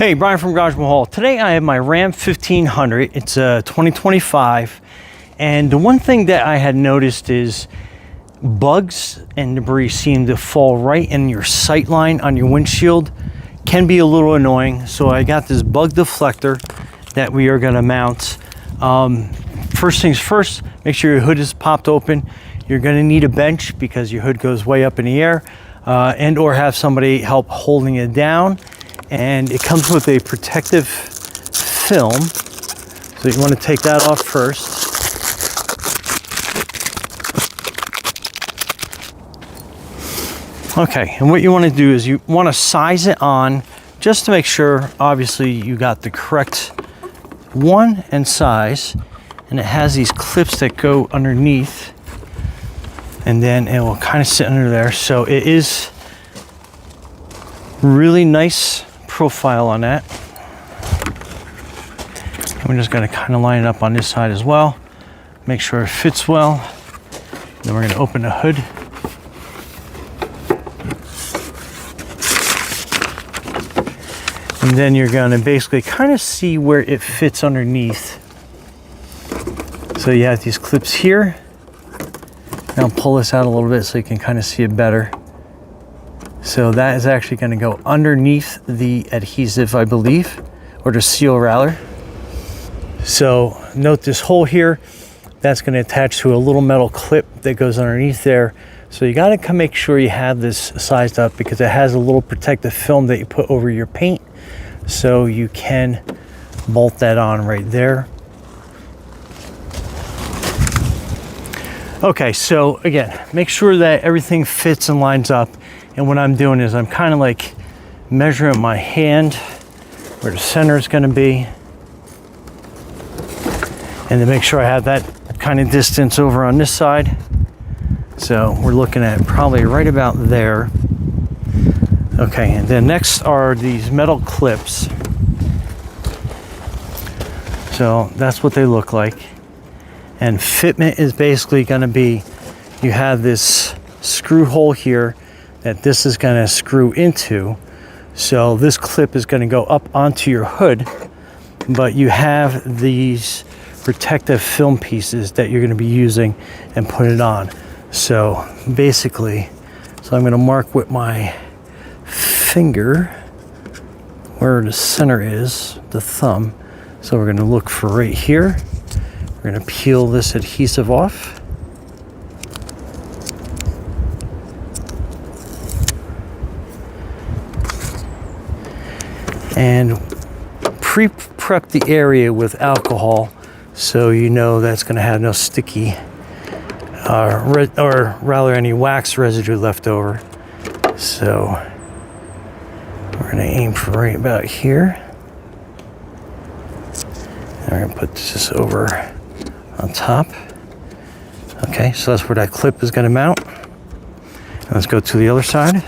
Hey, Brian from Garage Mahal. Today I have my Ram 1500. It's a 2025. And the one thing that I had noticed is bugs and debris seem to fall right in your sight line on your windshield. Can be a little annoying. So I got this bug deflector that we are going to mount. First things first, make sure your hood is popped open. You're going to need a bench because your hood goes way up in the air, and or have somebody help holding it down. And it comes with a protective film, so you want to take that off first. Okay, and what you want to do is you want to size it on just to make sure, obviously, you got the correct one and size. And it has these clips that go underneath, and then it will kind of sit under there. So it is really nice profile on that. And we're just going to kind of line it up on this side as well, make sure it fits well. Then we're going to open the hood. And then you're going to basically kind of see where it fits underneath. So you have these clips here. Now pull this out a little bit so you can kind of see it better. So that is actually going to go underneath the adhesive, I believe, or the seal rather. So note this hole here, that's going to attach to a little metal clip that goes underneath there. So you got to make sure you have this sized up because it has a little protective film that you put over your paint. So you can bolt that on right there. Okay, so again, make sure that everything fits and lines up. And what I'm doing is I'm kind of like measuring my hand where the center is going to be. And to make sure I have that kind of distance over on this side. So we're looking at probably right about there. Okay, and then next are these metal clips. So that's what they look like. And fitment is basically going to be, you have this screw hole here that this is going to screw into. So this clip is going to go up onto your hood, but you have these protective film pieces that you're going to be using and put it on. So basically, so I'm going to mark with my finger where the center is, the thumb. So we're going to look for right here. We're going to peel this adhesive off. And pre-prep the area with alcohol so you know that's going to have no sticky or rather any wax residue left over. So we're going to aim for right about here. And we're going to put this over on top. Okay, so that's where that clip is going to mount. And let's go to the other side.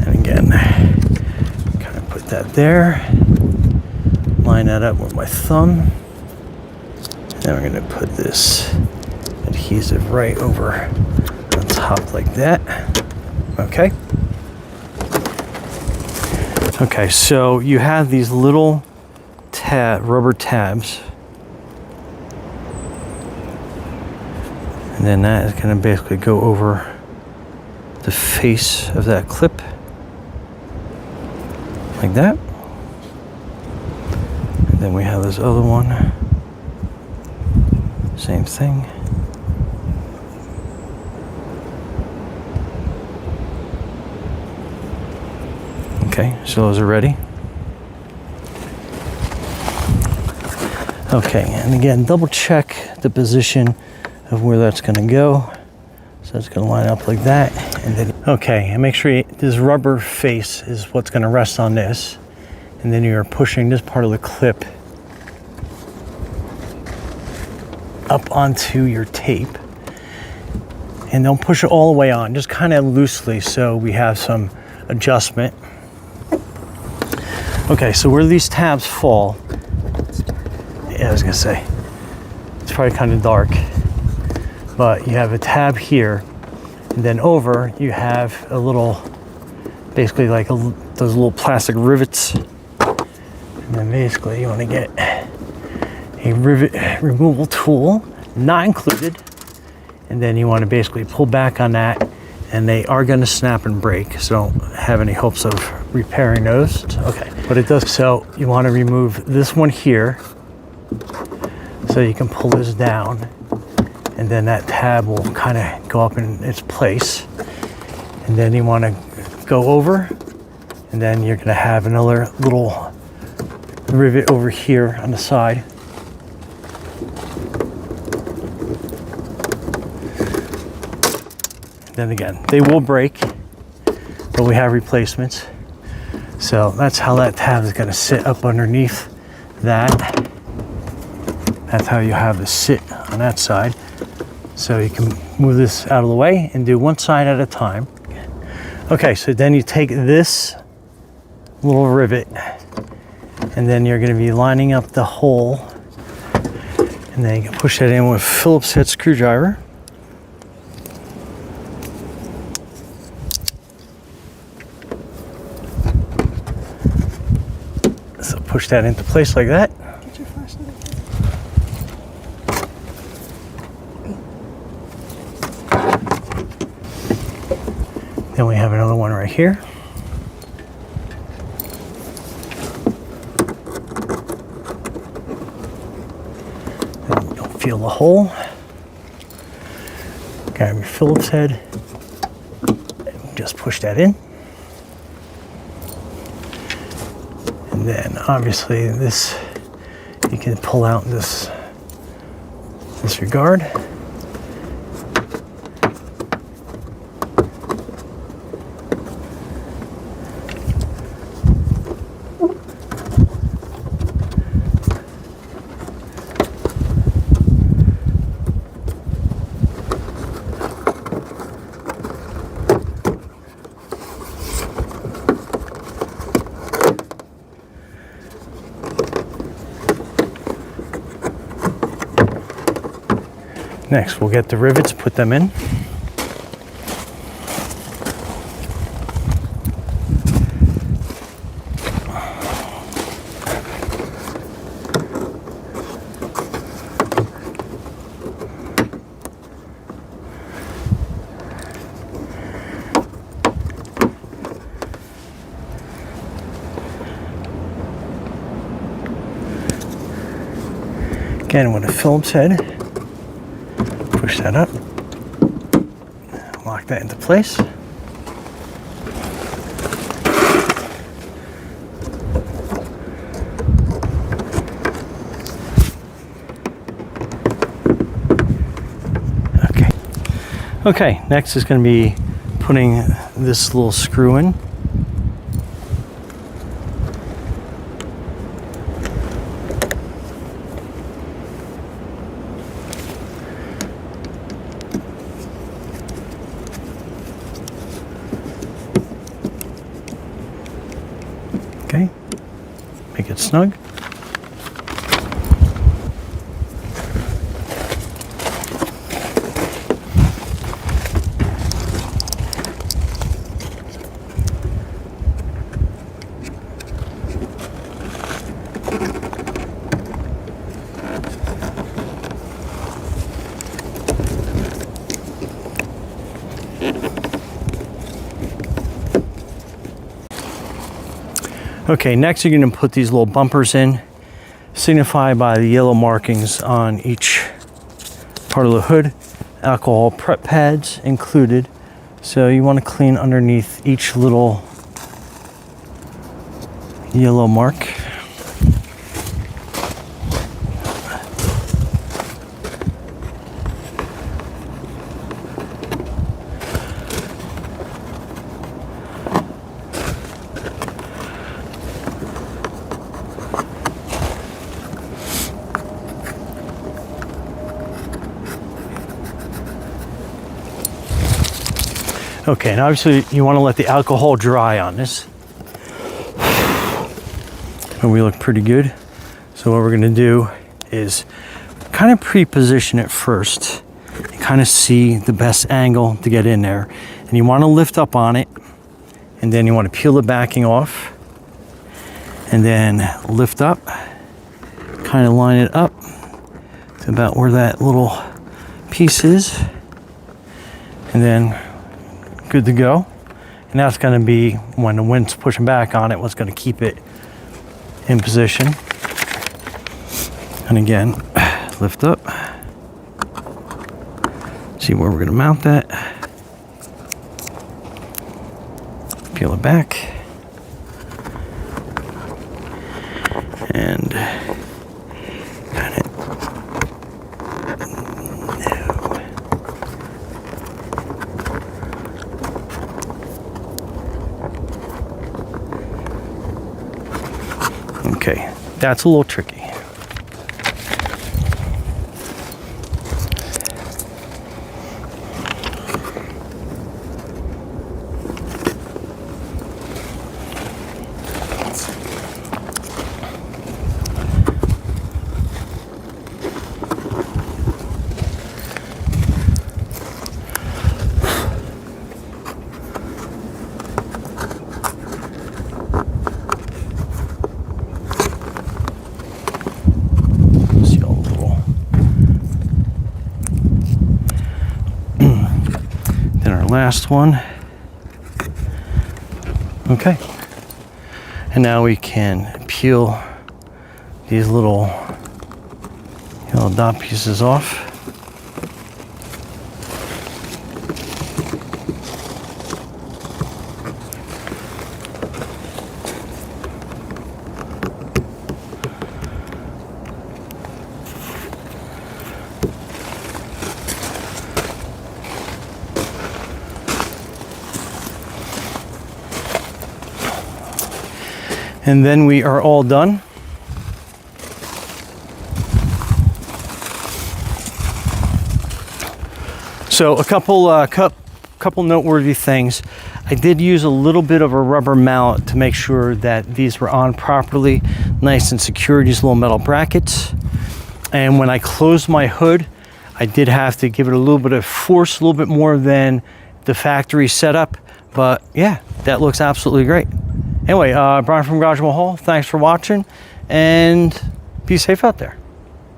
And again, kind of put that there. Line that up with my thumb. And then we're going to put this adhesive right over on top like that. Okay. Okay, so you have these little rubber tabs. And then that is going to basically go over the face of that clip. Like that. Then we have this other one, same thing. Okay, so those are ready. Okay, and again, double check the position of where that's going to go. So it's going to line up like that. And then, okay, and make sure this rubber face is what's going to rest on this. And then you're pushing this part of the clip up onto your tape. And don't push it all the way on, just kind of loosely so we have some adjustment. Okay, so where these tabs fall, yeah, I was gonna say, it's probably kind of dark, but you have a tab here, and then over you have a little, basically like those little plastic rivets. And then basically you want to get a rivet removal tool, not included, and then you want to basically pull back on that, and they are going to snap and break, so don't have any hopes of repairing those. Okay, but it does. So you want to remove this one here, so you can pull this down, and then that tab will kind of go up in its place. And then you want to go over, and then you're going to have another little rivet over here on the side. Then again, they will break, but we have replacements. So that's how that tab is going to sit up underneath that. That's how you have this sit on that side. So you can move this out of the way and do one side at a time. Okay, so then you take this little rivet, and then you're going to be lining up the hole, and then you can push that in with a Phillips head screwdriver. So push that into place like that. Get your flashlight. Then we have another one right here. And you'll feel the hole. Grab your Phillips head. And just push that in. And then obviously this, you can pull out this regard. Next, we'll get the rivets, put them in. Again, with a Phillips head. Push that up, lock that into place. Okay, next is going to be putting this little screw in. Okay, make it snug. Okay, next you're going to put these little bumpers in, signified by the yellow markings on each part of the hood. Alcohol prep pads included. So you want to clean underneath each little yellow mark. Okay, and obviously you want to let the alcohol dry on this. And we look pretty good. So what we're going to do is kind of pre-position it first and kind of see the best angle to get in there. And you want to lift up on it, and then you want to peel the backing off, and then lift up, kind of line it up to about where that little piece is, and then good to go. And that's going to be, when the wind's pushing back on it, what's going to keep it in position. And again, lift up, see where we're going to mount that, peel it back, and kind of okay, that's a little tricky. Last one. Okay, and now we can peel these little dot pieces off. And then we are all done. So a couple noteworthy things. I did use a little bit of a rubber mallet to make sure that these were on properly, nice and secure, these little metal brackets. And when I closed my hood, I did have to give it a little bit of force, a little bit more than the factory setup. But yeah, that looks absolutely great. Anyway, Brian from Garage Hall, thanks for watching, and be safe out there.